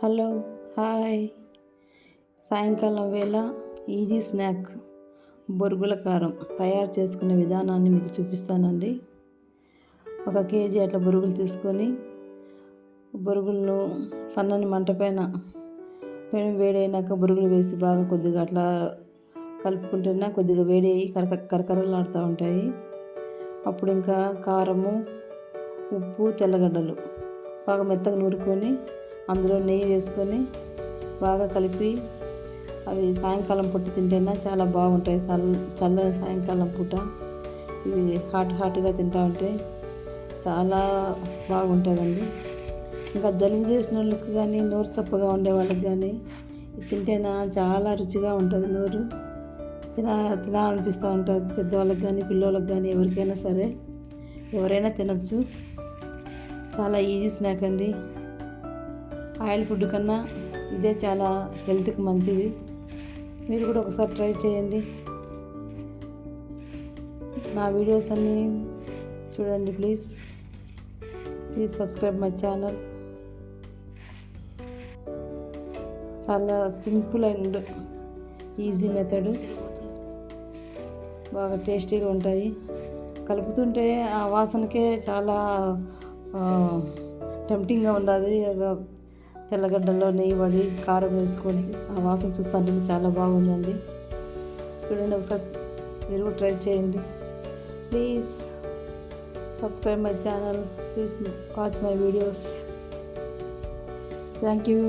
Hello, hi. సాయంకాలం వేళ easy snack బొరుగుల కారం తయారు చేసుకునే విధానాన్ని మీకు చూపిస్తానండి. 1 కేజీ అట్లా బొరుగులు తీసుకొని బొరుగులను సన్నని మంట పైన వేడైనాక బొరుగులు వేసి బాగా కొద్దిగా అట్లా కలుపుకుంటున్నా కొద్దిగా వేడి అయ్యి కరకరలాడుతూ ఉంటాయి. అప్పుడు ఇంకా కారము, ఉప్పు, తెల్లగడ్డలు బాగా మెత్తగా నూరుకొని అందులో నెయ్యి వేసుకొని బాగా కలిపి అవి సాయంకాలం పూట తింటేనే చాలా బాగుంటాయి. చల్లని సాయంకాలం పూట ఇవి హాట్గా తింటూ ఉంటే చాలా బాగుంటుందండి. ఇంకా జలుబు చేసిన వాళ్ళకి కానీ, నోరు చప్పగా ఉండే వాళ్ళకి కానీ తింటేనా చాలా రుచిగా ఉంటుంది. నోరు తినాలనిపిస్తూ ఉంటుంది. పెద్దవాళ్ళకి కానీ, పిల్లలకి కానీ, ఎవరికైనా సరే ఎవరైనా తినచ్చు. చాలా ఈజీ స్నాక్ అండి. ఆయిల్ ఫుడ్ కన్నా ఇదే చాలా హెల్త్కి మంచిది. మీరు కూడా ఒకసారి ట్రై చేయండి. నా వీడియోస్ అన్నీ చూడండి. Please subscribe my channel. చాలా సింపుల్ అండ్ ఈజీ మెథడ్. బాగా టేస్టీగా ఉంటాయి. కలుపుతుంటే ఆ వాసనకే చాలా టెంప్టింగ్గా ఉన్నది. తెల్లగడ్డలో నెయ్యి పడి కారం వేసుకొని ఆ వాసన చూస్తుంటే చాలా బాగుందండి. చూడండి, ఒకసారి మీరు కూడా ట్రై చేయండి. Please subscribe my channel. Please watch my videos. Thank you.